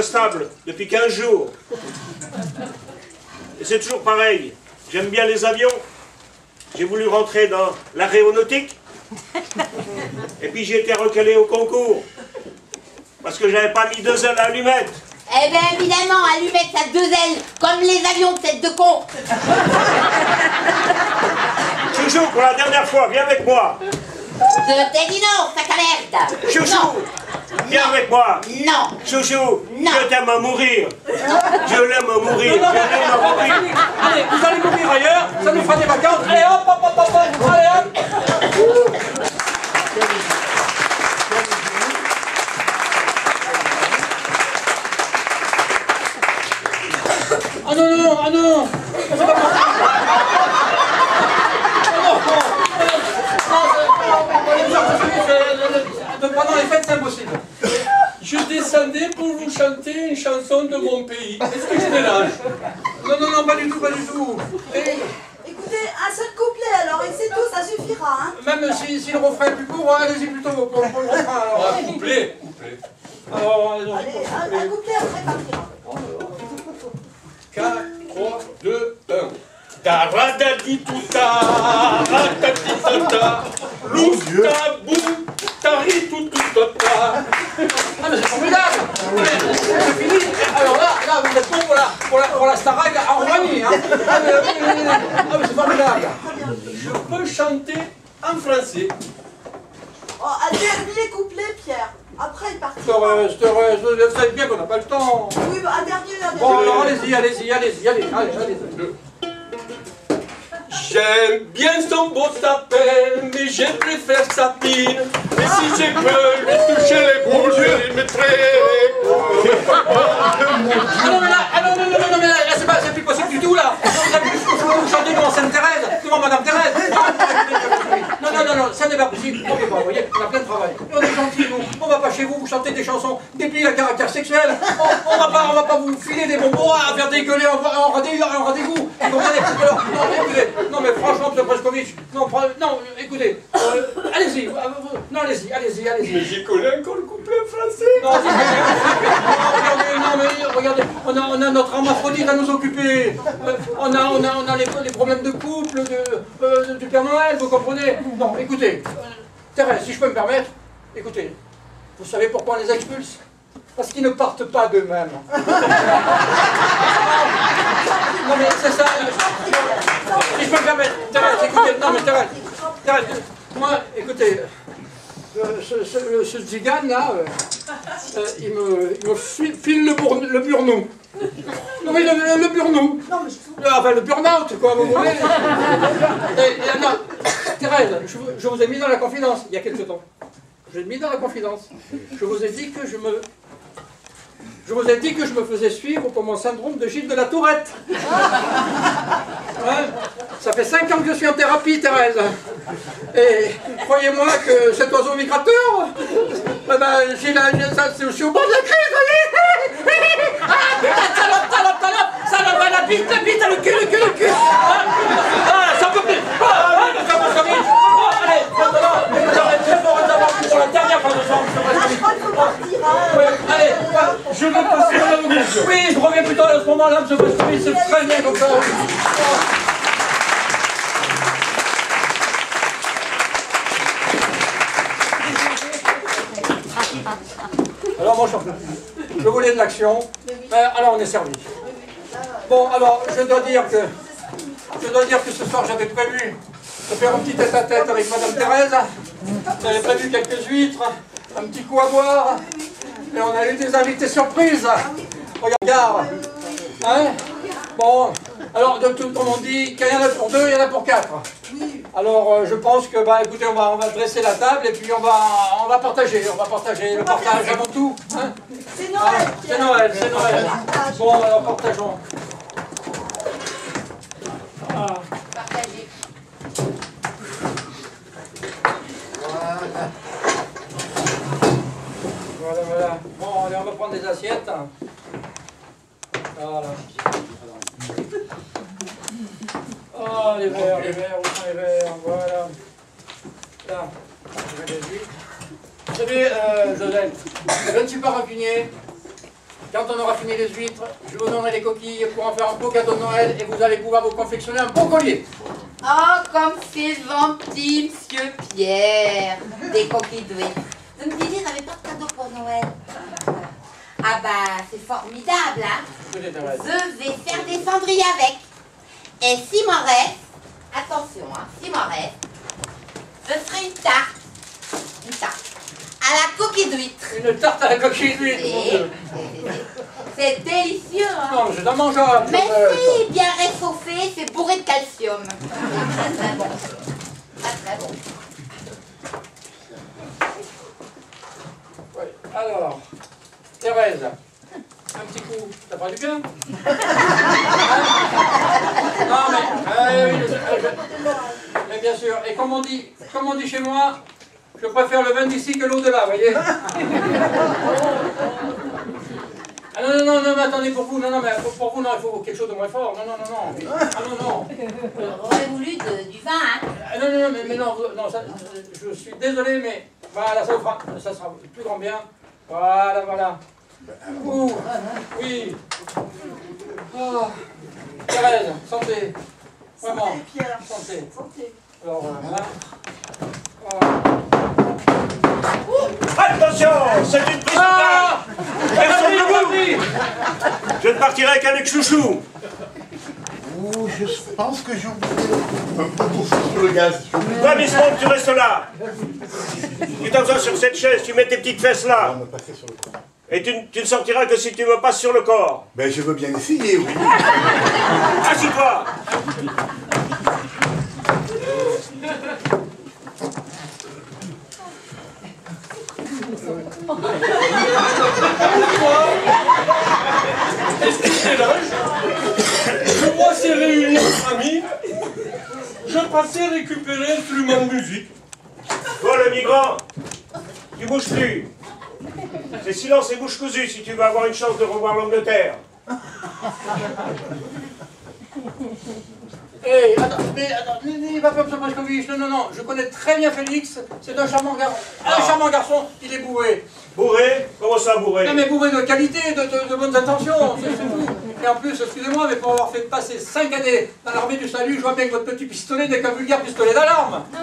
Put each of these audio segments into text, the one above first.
Stable depuis 15 jours. Et c'est toujours pareil. J'aime bien les avions. J'ai voulu rentrer dans l'aéronautique. Et puis j'ai été recalé au concours. Parce que j'avais pas mis 2 ailes à allumettes. Eh bien évidemment, allumette ça a 2 ailes, comme les avions, tête de con. Chouchou, pour la dernière fois, viens avec moi. Je t'ai dit non, sac à merde. Chouchou, non. Viens avec moi. Non. Chouchou, non. Je t'aime à mourir. Je l'aime à mourir. Je l'aime à mourir. Allez, vous allez mourir ailleurs, ça nous fera des vacances. Allez hop, hop, hop, hop, hop. Allez hop. Ah non, non, ah non. C'est pas possible. Pendant les fêtes, c'est impossible. Je descendais pour vous chanter une chanson de mon pays. Est-ce que je dérange? Non, non, non, pas du tout, pas du tout. Écoutez, un seul couplet alors, et c'est tout, ça suffira, hein. Même si le refrain est plus court, allez-y plutôt pour le refrain. Alors, couplet. Alors, allez, un couplet après partira. 4, 3, 2, 1. Taradaditouta, ratatitata, loutabou, taritoutoutata. Ah mais c'est formidable. C'est fini. Alors là, vous êtes bon pour la Starac en Roumanie. Hein. Ah mais c'est formidable. Je peux chanter en français. Oh, un dernier couplet, Pierre. Après, il partira. Vous savez bien qu'on n'a pas le temps. Oui, bah, un dernier. Bon, alors allez-y. Allez. J'aime bien son beau sapin, mais je préfère Sapine. Et si je peux lui toucher les boules, je lui mettrai. Ah non, mais là, c'est plus possible du tout, là. Vous chantez devant Sainte Thérèse, devant Madame Thérèse. Non, ça n'est pas possible. On peut pas, vous voyez, on a plein de travail. On est gentils, nous. On va pas chez vous chantez des chansons débiles à caractère sexuel. On va pas vous filer des bonbons à faire dégueuler en rendez-vous. Vous comprenez? Alors, non, écoutez, non, mais franchement, M. Preskovitch, non, écoutez, allez-y, non, allez-y. Mais j'ai collé encore le couplet français. Non, mais regardez, on a notre hermaphrodite à nous occuper. On a les problèmes de couple, du Père Noël, vous comprenez? Non, écoutez, Thérèse, si je peux me permettre, écoutez, vous savez pourquoi on les expulse? Parce qu'ils ne partent pas d'eux-mêmes. Non mais c'est ça. Si je peux me permettre, Thérèse, écoutez, non mais Thérèse, moi, écoutez, ce zigane là, il me file le burnou. Non mais le burnou. Enfin le burn-out quoi, vous voyez. Thérèse, je vous ai mis dans la confidence il y a quelque temps. Je vous ai mis dans la confidence. Je vous ai dit que je me faisais suivre pour mon syndrome de Gilles de la Tourette. Ouais. Ça fait 5 ans que je suis en thérapie, Thérèse. Et croyez-moi que cet oiseau migrateur, je suis au bord de la crise, vous voyez. Ah putain, salope, la bite, le cul. Ah, ça peut plus. Allez, pour la dernière fois de soir, allez, je veux passer à la conclusion. Oui, je reviens plutôt à ce moment-là, M. Preskovitch, c'est très bien comme ça. Alors, mon cher, je voulais de l'action. Alors, on est servi. Bon, alors, je dois dire que ce soir, j'avais prévu de faire un petit tête-à-tête avec Madame Thérèse. J'avais prévu quelques huîtres, un petit coup à boire. Et on a eu des invités surprises. Regarde. Hein? Bon, alors, comme on dit, qu'il y en a pour 2, il y en a pour 4. Alors, je pense que, écoutez, on va dresser la table et puis on va partager. On va partager le partage avant tout. Hein? C'est Noël. C'est Noël. Bon, alors partageons. Partagez. Voilà. Bon, allez, on va prendre des assiettes. Voilà. Oh, les verres, où sont les verres? Voilà. Là, je vais les huîtres. Vous savez, Joseph, je ne suis pas rancunier. quand on aura fini les huîtres, je vous donnerai les coquilles pour en faire un beau cadeau de Noël et vous allez pouvoir vous confectionner un beau collier. Oh, comme c'est gentil, monsieur Pierre. Des coquilles d'huîtres. Vous me disiez, vous n'avez pas de cadeau pour Noël? Ah bah, c'est formidable, hein. Je vais faire des cendriers avec. Et s'il m'en reste, attention, hein, s'il m'en reste, je ferai une tarte. Une tarte. À la coquille d'huître. Une tarte à la coquille d'huître. C'est délicieux, hein. Non, mais je dois manger un peu. Mais si, bien réchauffé, c'est bourré de calcium. Très très bon. Très très bon. Oui. Alors, Thérèse, un petit coup, ça fera du bien. Non mais bien sûr. Et comme on dit chez moi, je préfère le vin d'ici que l'au-delà, voyez. Ah non, mais attendez, pour vous, non, mais pour vous, non, il faut quelque chose de moins fort. Non. Ah non. J'aurais voulu du vin, hein. Non, mais non, ça, je suis désolé, mais voilà, ça sera plus grand bien. Voilà. Ouh, oui. Oh. Thérèse, santé. Vraiment. Santé, Pierre. Santé. Santé. Alors, voilà. Attention, c'est une prise de balle. Personne debout. Je ne partirai qu'avec Chouchou. Oh, je pense que j'ai oublié un peu pour sur le gaz. Toi, Miss Monte, tu restes là. Tu t'assois sur cette chaise, tu mets tes petites fesses là. On me passer sur le corps. Et tu ne sortiras que si tu me passes sur le corps. Ben, je veux bien essayer, oui. Assis-toi. Excusez-moi, je vois ces réunions de famille. Je passais récupérer l'instrument de musique. Toi, le migrant, tu bouges plus. C'est silence et bouche cousue si tu veux avoir une chance de revoir l'Angleterre. Hé, attends, n'ayez pas peur, M. Moscovitch. Non, je connais très bien Félix. C'est un charmant garçon. Un charmant garçon, il est bourré. Bourré? Comment ça, bourré? Non, mais bourré de qualité, de bonnes intentions, c'est tout. Et en plus, excusez-moi, mais pour avoir fait passer 5 années dans l'armée du salut, je vois bien que votre petit pistolet n'est qu'un vulgaire pistolet d'alarme. Non,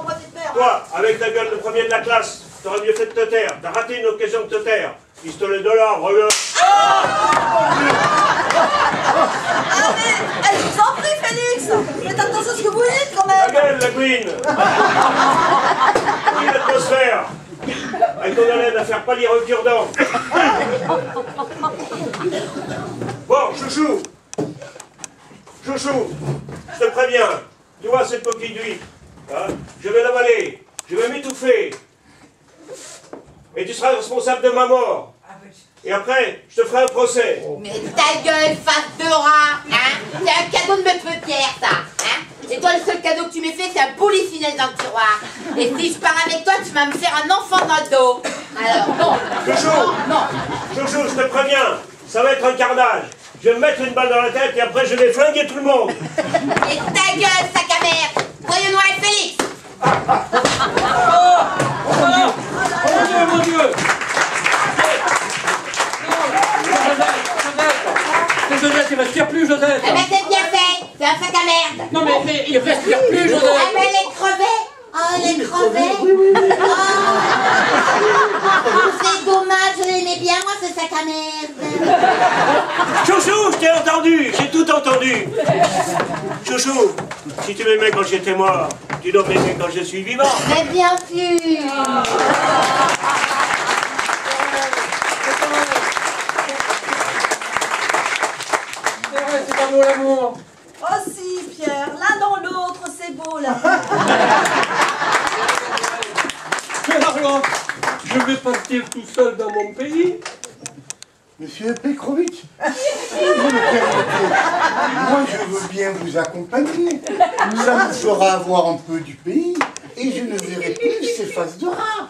moi j'ai peur. Toi, avec ta gueule de premier de la classe, t'aurais mieux fait de te taire. T'as raté une occasion de te taire. Pistolet de l'or, regarde. Ah mais, je vous en prie Félix. Faites attention à ce que vous dites quand Ta même. gueule, la Queen. Oui, l'atmosphère. Avec ton haleine à faire pâlir un cure-dent. Bon, Chouchou, je te préviens, tu vois cette coquille d'huître, hein, je vais l'avaler, je vais m'étouffer, et tu seras responsable de ma mort. Et après, je te ferai un procès. Mais ta gueule, face de rat, hein. C'est un cadeau de Monsieur Pierre, ça, hein. Et toi, le seul cadeau que tu m'aies fait, c'est un polyfinesse dans le tiroir. Et si je pars avec toi, tu vas me faire un enfant dans le dos. Alors, non. Non. Chouchou, je te préviens, ça va être un carnage. Je vais me mettre une balle dans la tête et après je vais flinguer tout le monde. Et ta gueule, sac à merde. Joyeux Noël, Félix. Mon Dieu. Joseph, il respire plus, Joseph. Eh ben, c'est bien fait. C'est un sac à merde. Non, mais il respire plus, Joseph. Ah, mais les crevets. Oh, les crevets. Oh, c'est dommage, je l'aimais bien, moi, ce sac à merde. Chouchou, je t'ai entendu, j'ai tout entendu. Chouchou, si tu m'aimais quand j'étais mort, tu dois m'aimer quand je suis vivant. Mais bien sûr. C'est pas beau l'amour. Oh si Pierre, l'un dans l'autre, c'est beau là. Mais alors, je vais partir tout seul dans mon pays. Monsieur Petrovitch, si vous me permettez, moi je veux bien vous accompagner. Ça me fera avoir un peu du pays et je ne verrai plus ces faces de rat.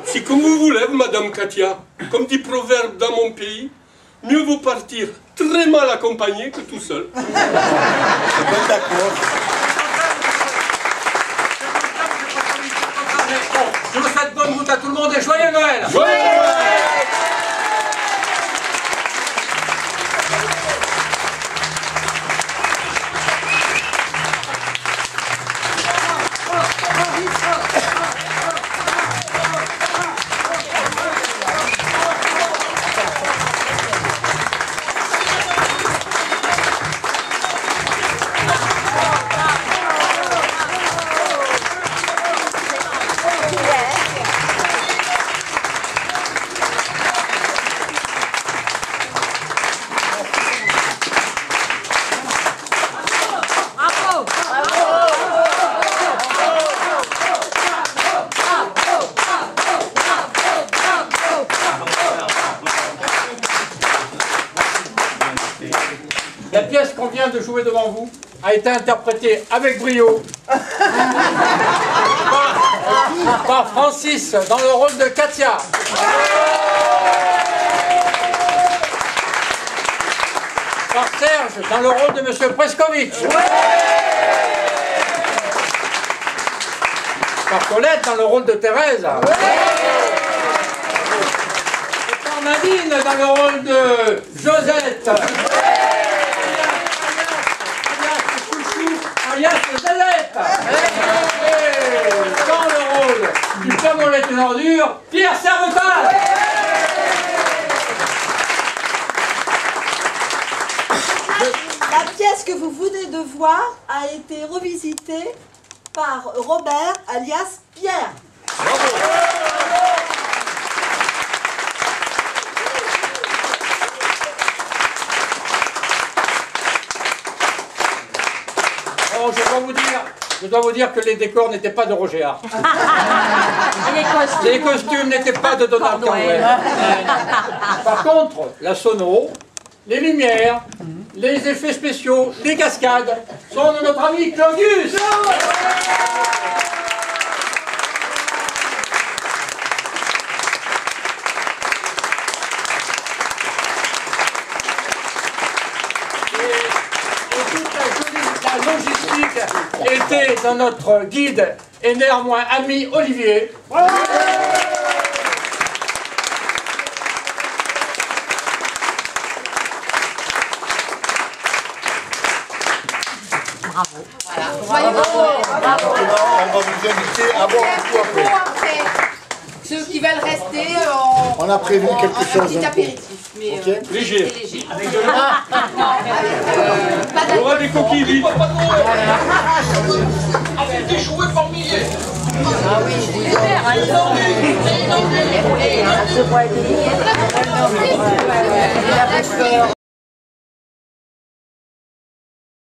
C'est comme vous voulez, Madame Katia. Comme dit proverbe dans mon pays, mieux vaut partir très mal accompagné que tout seul. Ben, d'accord. bonne route à tout le monde et joyeux Noël. La pièce qu'on vient de jouer devant vous a été interprétée avec brio par Francis dans le rôle de Katia, par Serge dans le rôle de Monsieur Preskovitch, par Colette dans le rôle de Thérèse, et par Nadine dans le rôle de Josette, alias Zélette, et dans le rôle du Comme on est une ordure, Pierre Servetal. La pièce que vous venez de voir a été revisitée par Robert, alias Pierre. Oh, je dois vous dire que les décors n'étaient pas de Roger Hart. Les costumes n'étaient pas de Donald Campbell. Par contre, la sono, les lumières, les effets spéciaux, les cascades sont de notre ami Claudius. Et toute la logistique était dans notre guide et néanmoins ami Olivier. Voilà. On va vous inviter à boire un coup après. Ceux qui veulent rester, On a prévu quelque chose. un petit apéritif, mais Ok. Léger. c'est léger. Avec de l'eau. Pas Il y aura des coquilles vides. Avec des jouets par milliers. d'alcool.